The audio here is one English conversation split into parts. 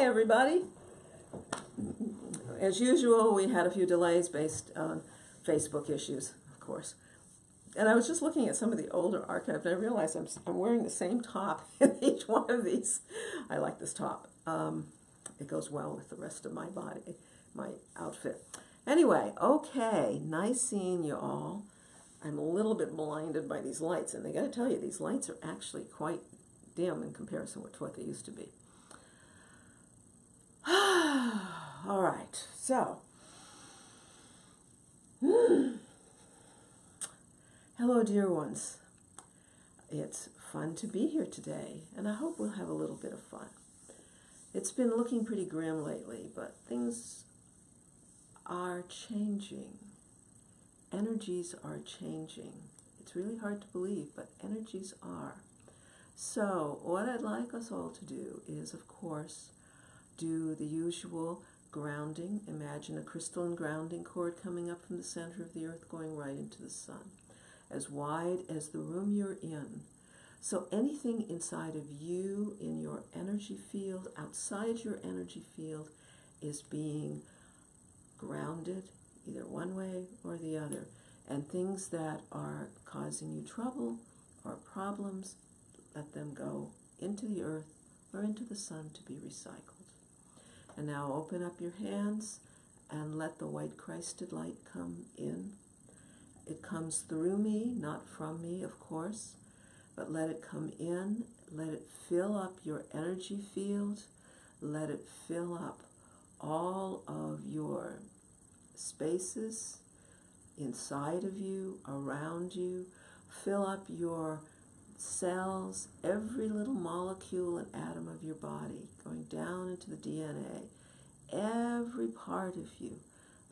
everybody. As usual, we had a few delays based on Facebook issues, of course. And I was just looking at some of the older archives, and I realized I'm wearing the same top in each one of these. I like this top. It goes well with the rest of my body, my outfit. Anyway, okay, nice seeing you all. I'm a little bit blinded by these lights, and I got to tell you, these lights are actually quite dim in comparison with what they used to be. All right, so, hello, dear ones. It's fun to be here today, and I hope we'll have a little bit of fun. It's been looking pretty grim lately, but things are changing. Energies are changing. It's really hard to believe, but energies are. So what I'd like us all to do is, of course, do the usual grounding. Imagine a crystalline grounding cord coming up from the center of the earth going right into the sun, as wide as the room you're in. So anything inside of you, in your energy field, outside your energy field, is being grounded, either one way or the other. And things that are causing you trouble or problems, let them go into the earth or into the sun to be recycled. And now open up your hands and let the white Christed light come in. It comes through me, not from me, of course, but let it come in. Let it fill up your energy field. Let it fill up all of your spaces inside of you, around you. Fill up your cells, every little molecule and atom of your body, going down into the DNA, every part of you.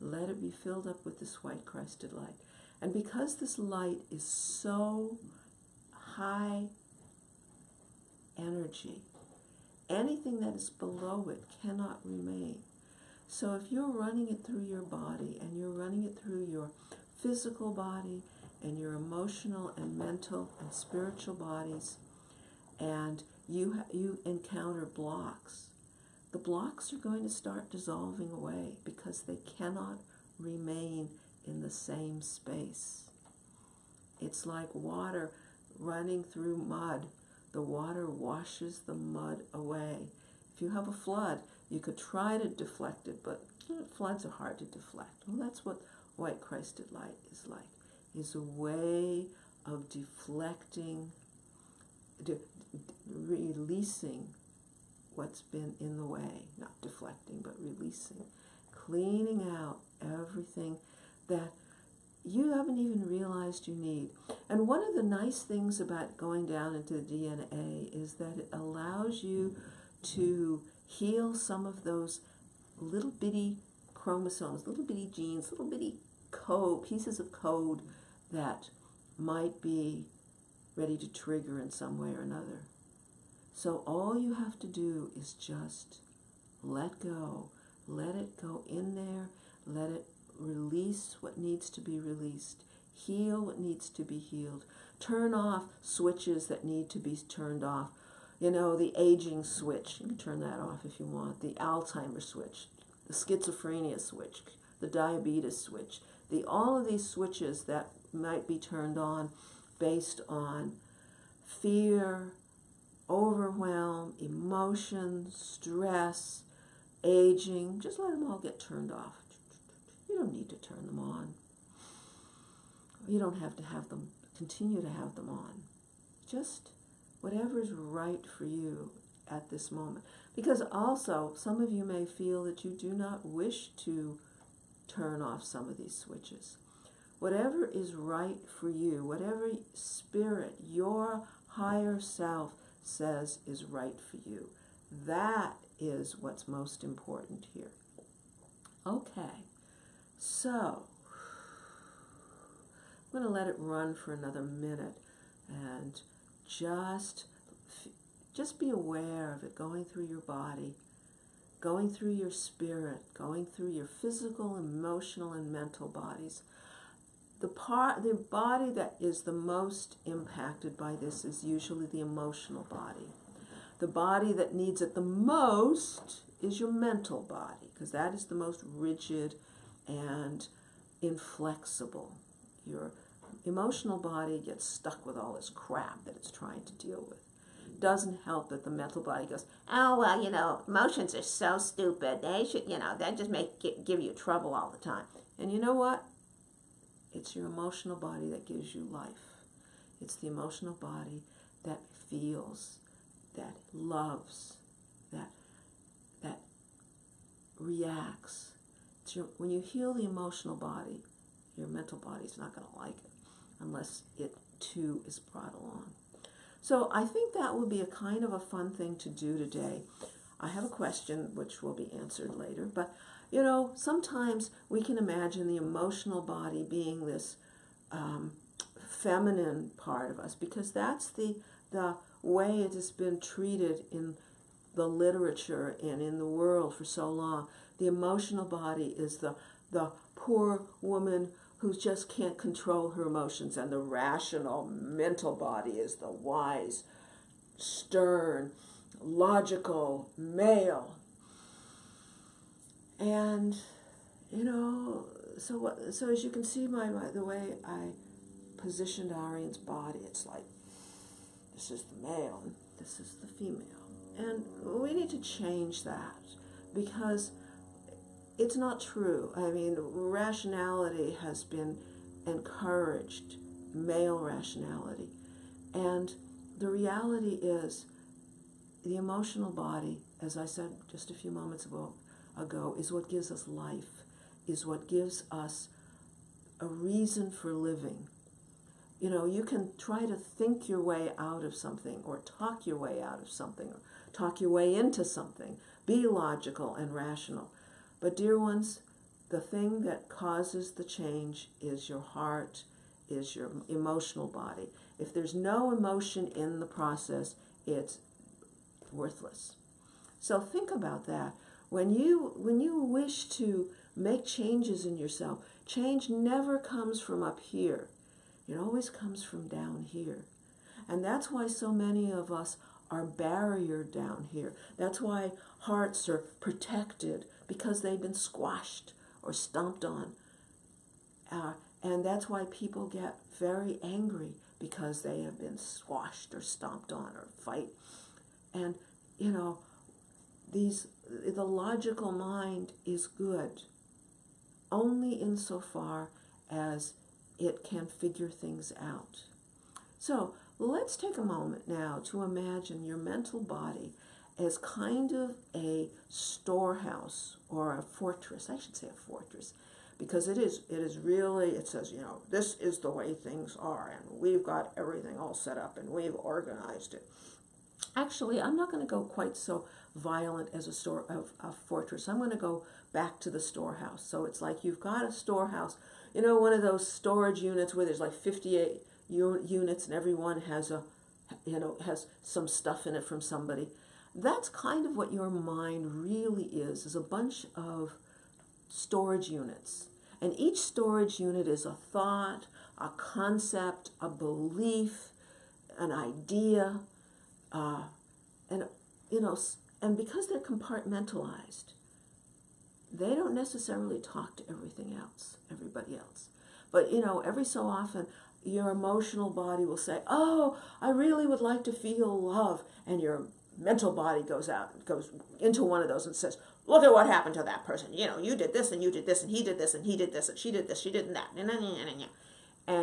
Let it be filled up with this white Christed light. And because this light is so high energy, anything that is below it cannot remain. So if you're running it through your body, and you're running it through your physical body and your emotional and mental and spiritual bodies, and you encounter blocks, the blocks are going to start dissolving away because they cannot remain in the same space. It's like water running through mud. The water washes the mud away. If you have a flood, you could try to deflect it, but floods are hard to deflect. Well, that's what white Christed light is like. Is a way of deflecting, releasing what's been in the way. Not deflecting, but releasing. Cleaning out everything that you haven't even realized you need. And one of the nice things about going down into the DNA is that it allows you to heal some of those little bitty chromosomes, little bitty genes, little bitty pieces of code that might be ready to trigger in some way or another. So all you have to do is just let go. Let it go in there. Let it release what needs to be released. Heal what needs to be healed. Turn off switches that need to be turned off. You know, the aging switch, you can turn that off if you want. The Alzheimer's switch, the schizophrenia switch, the diabetes switch. All of these switches that might be turned on based on fear, overwhelm, emotion, stress, aging, just let them all get turned off. You don't need to turn them on. You don't have to have them, continue to have them on. Just whatever is right for you at this moment. Because also, some of you may feel that you do not wish to turn off some of these switches. Whatever is right for you, whatever spirit, your higher self says is right for you, that is what's most important here. Okay, so I'm going to let it run for another minute and just be aware of it going through your body, going through your spirit, going through your physical, emotional, and mental bodies. The body that is the most impacted by this is usually the emotional body. The body that needs it the most is your mental body, because that is the most rigid and inflexible. Your emotional body gets stuck with all this crap that it's trying to deal with. Doesn't help that the mental body goes, oh, well, emotions are so stupid. They should, they just give you trouble all the time. And you know what? It's your emotional body that gives you life. It's the emotional body that feels, that loves, that reacts. When you heal the emotional body, your mental body's not going to like it unless it too is brought along. So I think that would be a kind of a fun thing to do today. I have a question which will be answered later, but sometimes we can imagine the emotional body being this feminine part of us, because that's the way it has been treated in the literature and in the world for so long. The emotional body is the poor woman who just can't control her emotions, and the rational mental body is the wise, stern, logical male. And so as you can see the way I positioned Arian's body, it's like this is the male and this is the female. And we need to change that, because it's not true. I mean, rationality has been encouraged, male rationality. And the reality is the emotional body, as I said just a few moments ago, is what gives us life, is what gives us a reason for living. You can try to think your way out of something, or talk your way out of something, or talk your way into something. Be logical and rational. But dear ones, the thing that causes the change is your heart, is your emotional body. If there's no emotion in the process, it's worthless. So think about that. When you wish to make changes in yourself, change never comes from up here. It always comes from down here. And that's why so many of us are barriered down here. That's why hearts are protected, because they've been squashed or stomped on. And that's why people get very angry, because they have been squashed or stomped on or fight. And, the logical mind is good only insofar as it can figure things out. So let's take a moment now to imagine your mental body as kind of a storehouse or a fortress. I should say a fortress, because it is really, it says, this is the way things are, and we've got everything all set up and we've organized it. Actually, I'm not going to go quite so violent as a fortress. I'm going to go back to the storehouse. So it's like you've got a storehouse, one of those storage units where there's like 58 units and everyone has has some stuff in it from somebody. That's kind of what your mind really is a bunch of storage units. And each storage unit is a thought, a concept, a belief, an idea, and because they're compartmentalized, they don't necessarily talk to everybody else. But, every so often, your emotional body will say, oh, I really would like to feel love. And your mental body goes into one of those and says, look at what happened to that person. You did this, and you did this, and he did this, and he did this, and she did this, she did that. And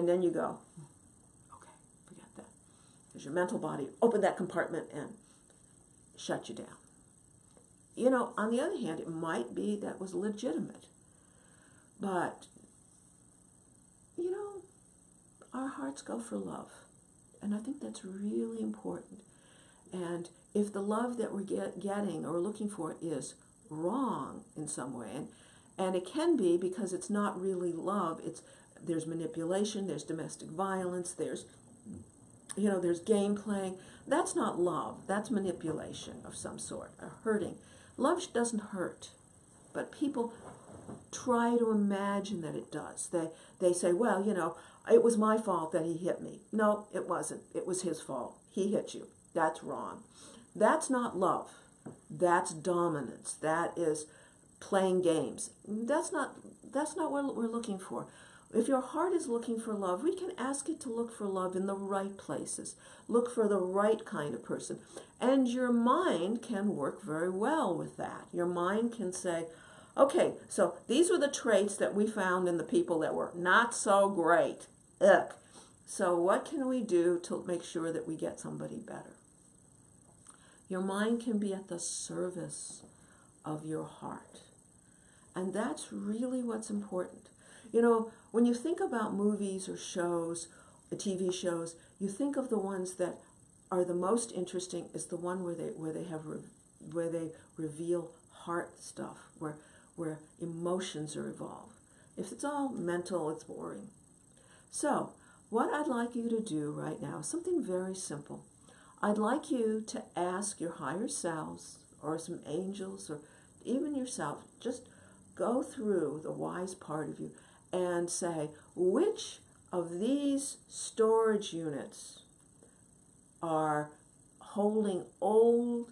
then you go, okay, forget that. Because your mental body opened that compartment and shut you down. On the other hand, it might be that was legitimate. But, our hearts go for love. And I think that's really important. And if the love that we're getting or looking for is wrong in some way, and it can be because it's not really love, there's manipulation, there's domestic violence, there's game playing. That's not love. That's manipulation of some sort, or hurting. Love doesn't hurt, but people try to imagine that it does. They say, well, it was my fault that he hit me. No, it wasn't. It was his fault. He hit you. That's wrong. That's not love. That's dominance. That is playing games. That's not what we're looking for. If your heart is looking for love, we can ask it to look for love in the right places. Look for the right kind of person. And your mind can work very well with that. Your mind can say, okay, so these were the traits that we found in the people that were not so great. Ugh. So what can we do to make sure that we get somebody better? Your mind can be at the service of your heart. And that's really what's important. You know, when you think about movies or shows, TV shows, you think of the ones that are the most interesting is the one where they reveal heart stuff, where emotions are involved. If it's all mental, it's boring. So, what I'd like you to do right now is something very simple. I'd like you to ask your higher selves or some angels or even yourself, just go through the wise part of you and say, which of these storage units are holding old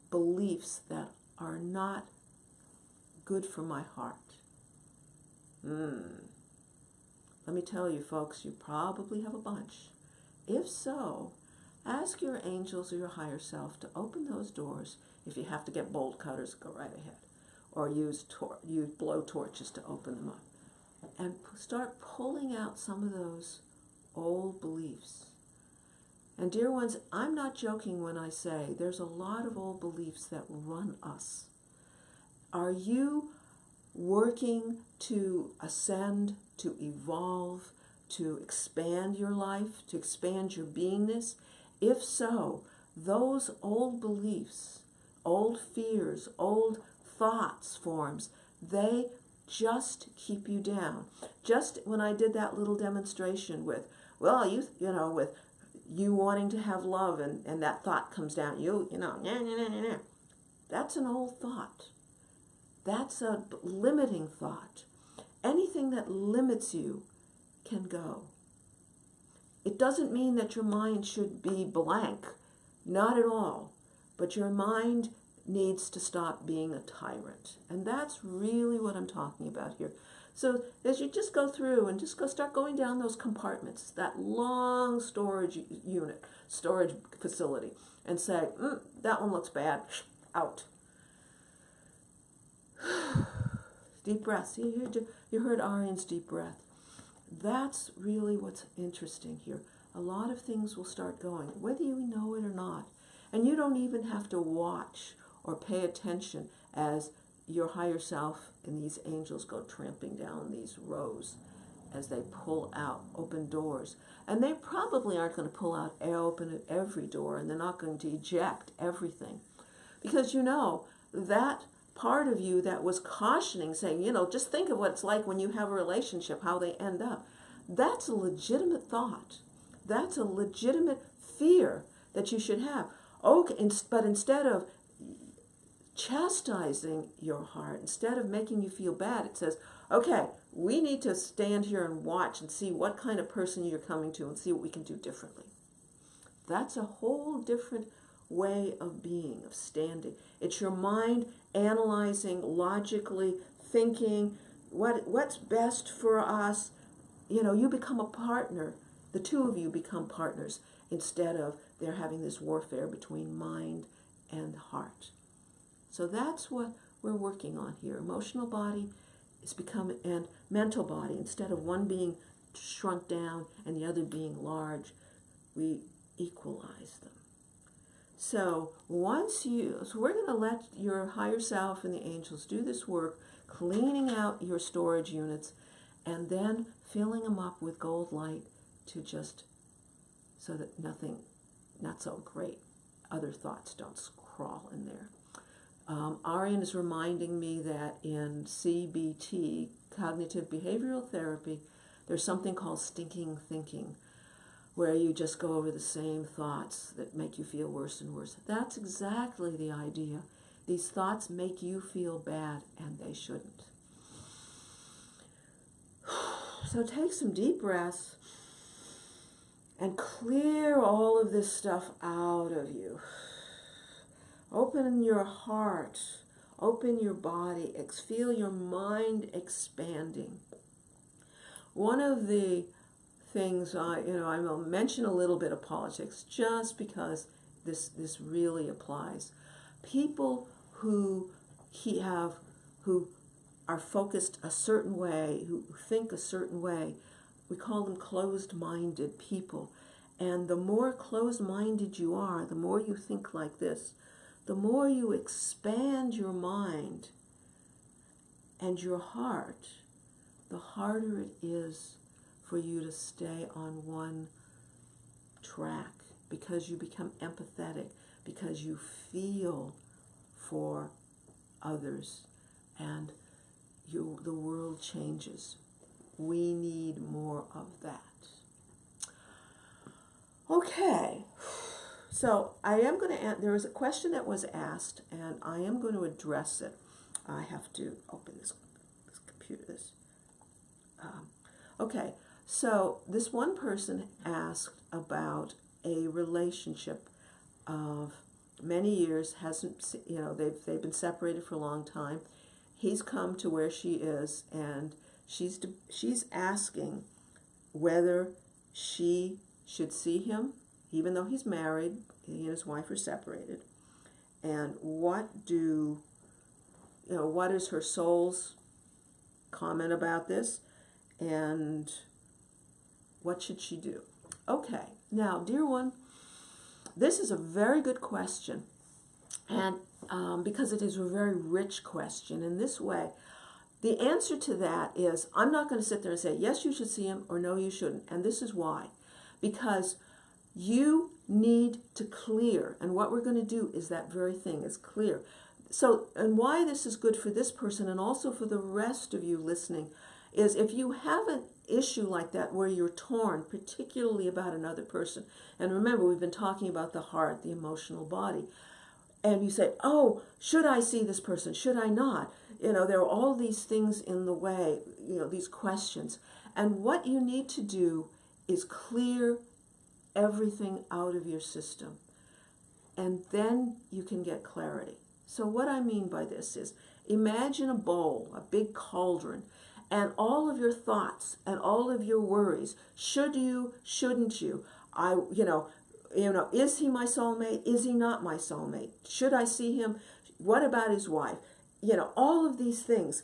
beliefs that are not good for my heart? Let me tell you, folks, you probably have a bunch. If so, ask your angels or your higher self to open those doors. If you have to get bolt cutters, go right ahead. Or use blow torches to open them up. And start pulling out some of those old beliefs. And dear ones, I'm not joking when I say there's a lot of old beliefs that run us. Are you working to ascend, to evolve, to expand your life, to expand your beingness? If so, those old beliefs, old fears, old thoughts forms, they just keep you down. Just when I did that little demonstration with, well, you know, with you wanting to have love and that thought comes down, you know, nah, nah, nah, nah, nah. That's an old thought. That's a limiting thought. Anything that limits you can go. It doesn't mean that your mind should be blank. Not at all. But your mind needs to stop being a tyrant. And that's really what I'm talking about here. So as you just go through and just start going down those compartments, that long storage unit, storage facility, and say, that one looks bad, out. Deep breaths. You heard Arian's deep breath. That's really what's interesting here. A lot of things will start going, whether you know it or not. And you don't even have to watch or pay attention as your higher self and these angels go tramping down these rows as they pull out, open doors. And they probably aren't going to pull out, open every door, and they're not going to eject everything. Because you know, that part of you that was cautioning, saying, you know, just think of what it's like when you have a relationship, how they end up. That's a legitimate thought. That's a legitimate fear that you should have. Okay, but instead of chastising your heart, instead of making you feel bad, it says, okay, we need to stand here and watch and see what kind of person you're coming to and see what we can do differently. That's a whole different way of being, of standing. It's your mind analyzing, logically thinking, what's best for us. You know, you become a partner. The two of you become partners instead of there having this warfare between mind and heart. So that's what we're working on here. Emotional body is becoming, and mental body, instead of one being shrunk down and the other being large, we equalize them. So we're going to let your higher self and the angels do this work, cleaning out your storage units, and then filling them up with gold light to just, so that nothing, not so great, other thoughts don't crawl in there. Arian is reminding me that in CBT, cognitive behavioral therapy, there's something called stinking thinking, where you just go over the same thoughts that make you feel worse and worse. That's exactly the idea. These thoughts make you feel bad, and they shouldn't. So take some deep breaths and clear all of this stuff out of you. Open your heart, open your body, feel your mind expanding. One of the things I will mention a little bit of politics just because this really applies. People who are focused a certain way, who think a certain way, we call them closed-minded people. And the more closed-minded you are, the more you think like this, the more you expand your mind and your heart, the harder it is for you to stay on one track, because you become empathetic, because you feel for others, and the world changes. We need more of that. Okay, so I am going to, there was a question that was asked, and I am going to address it. I have to open this computer. Okay, so this one person asked about a relationship of many years, they've been separated for a long time. He's come to where she is, and she's asking whether she should see him, even though he's married. He and his wife are separated. And what is her soul's comment about this, and what should she do? Okay, now, dear one, this is a very good question, and because it is a very rich question in this way. The answer to that is, I'm not going to sit there and say, yes, you should see him, or no, you shouldn't. And this is why. Because you need to clear, and what we're going to do is that very thing, is clear. So, and why this is good for this person and also for the rest of you listening, is if you have an issue like that where you're torn, particularly about another person, and remember, we've been talking about the heart, the emotional body, and you say, oh, should I see this person? Should I not? There are all these things in the way, these questions. And what you need to do is clear everything out of your system. And then you can get clarity. So what I mean by this is, imagine a bowl, a big cauldron, and all of your thoughts and all of your worries. Should you, shouldn't you? Is he my soulmate? Is he not my soulmate? Should I see him? What about his wife? All of these things.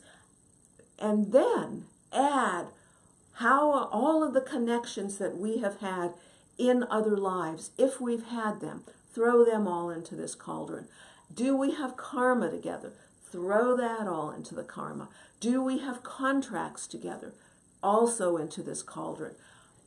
And then add how all of the connections that we have had in other lives, if we've had them, throw them all into this cauldron. Do we have karma together? Throw that all into the karma. Do we have contracts together? Also into this cauldron.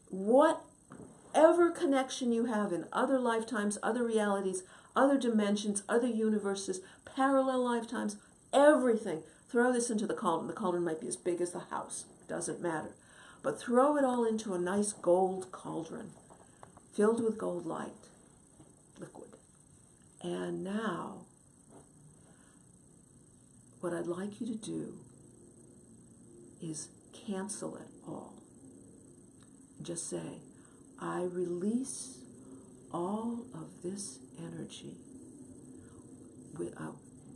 Whatever connection you have in other lifetimes, other realities, other dimensions, other universes, parallel lifetimes, everything, throw this into the cauldron. The cauldron might be as big as the house. Doesn't matter. But throw it all into a nice gold cauldron filled with gold light, liquid. And now, what I'd like you to do is cancel it all. Just say, I release all of this energy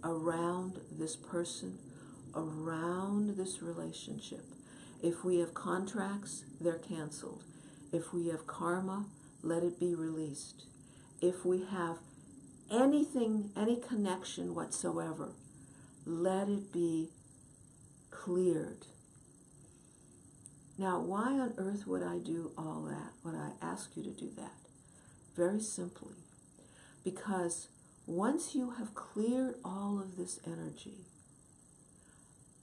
around this person, around this relationship. If we have contracts, they're canceled. If we have karma, let it be released. If we have anything, any connection whatsoever, let it be cleared. Now, why on earth would I do all that? Would I ask you to do that? Very simply, because once you have cleared all of this energy,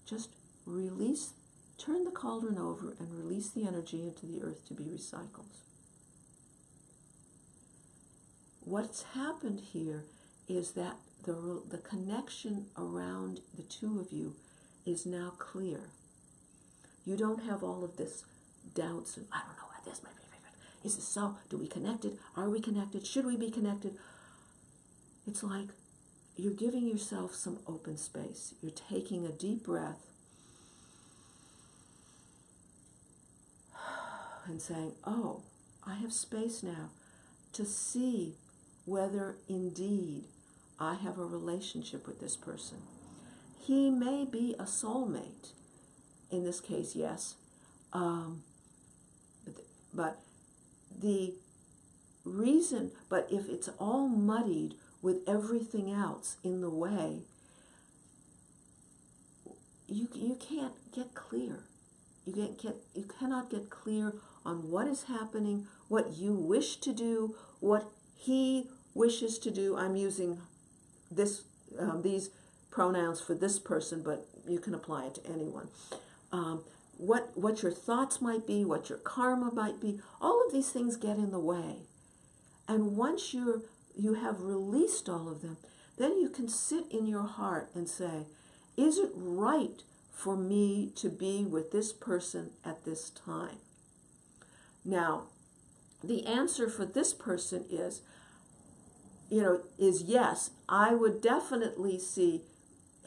just release, turn the cauldron over and release the energy into the earth to be recycled. What's happened here is that the connection around the two of you is now clear. You don't have all of this doubts and, I don't know what this might be. Is this so? Do we connected? Are we connected? Should we be connected? It's like you're giving yourself some open space. You're taking a deep breath and saying, oh, I have space now to see whether indeed I have a relationship with this person. He may be a soulmate. In this case, yes. But the reason, but if it's all muddied with everything else in the way, you can't get clear. You cannot get clear on what is happening, what you wish to do, what he wishes to do. I'm using these pronouns for this person, but you can apply it to anyone. What your thoughts might be, what your karma might be, all of these things get in the way. And once you have released all of them, then you can sit in your heart and say, is it right for me to be with this person at this time? Now, the answer for this person is yes. I would definitely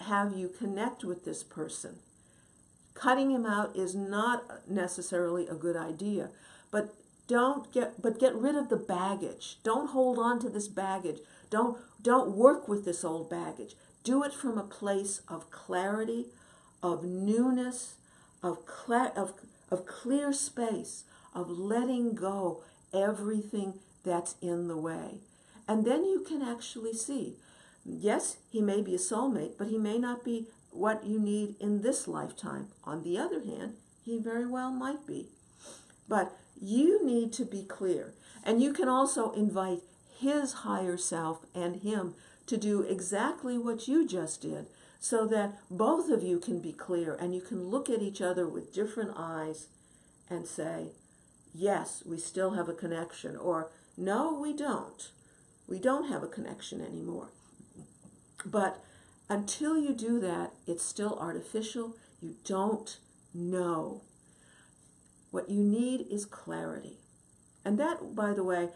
have you connect with this person. Cutting him out is not necessarily a good idea, but get rid of the baggage. Don't hold on to this baggage. Don't work with this old baggage. Do it from a place of clarity, of newness, of clear space, of letting go everything that's in the way. And then you can actually see, yes, he may be a soulmate, but he may not be what you need in this lifetime. On the other hand, he very well might be. But you need to be clear. And you can also invite his higher self and him to do exactly what you just did, so that both of you can be clear and you can look at each other with different eyes and say, yes, we still have a connection, or no, we don't. We don't have a connection anymore. But until you do that, it's still artificial. You don't know. What you need is clarity. And that, by the way,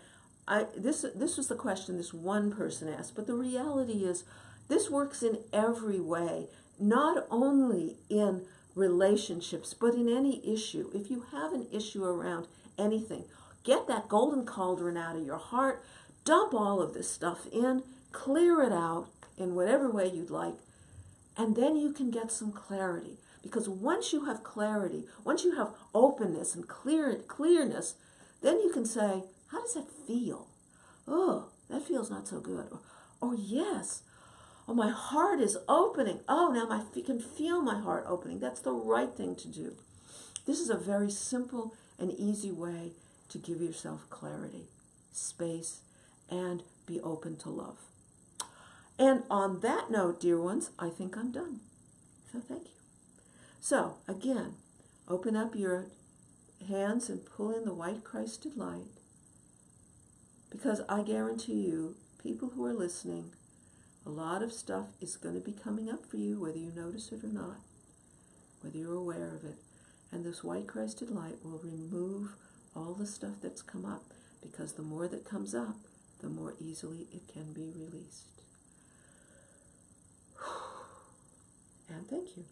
this was the question this one person asked, but the reality is this works in every way, not only in relationships, but in any issue. If you have an issue around anything, get that golden cauldron out of your heart, dump all of this stuff in, clear it out in whatever way you'd like, and then you can get some clarity. Because once you have clarity, once you have openness and clearness, then you can say, how does that feel? Oh, that feels not so good. Or yes, oh, my heart is opening. Oh, now I can feel my heart opening. That's the right thing to do. This is a very simple and easy way to give yourself clarity, space, and be open to love. And on that note, dear ones, I think I'm done. So thank you. So again, open up your hands and pull in the white Christed light, because I guarantee you, people who are listening, a lot of stuff is going to be coming up for you, whether you notice it or not, whether you're aware of it. And this white Christed light will remove all the stuff that's come up, because the more that comes up, the more easily it can be released. And thank you.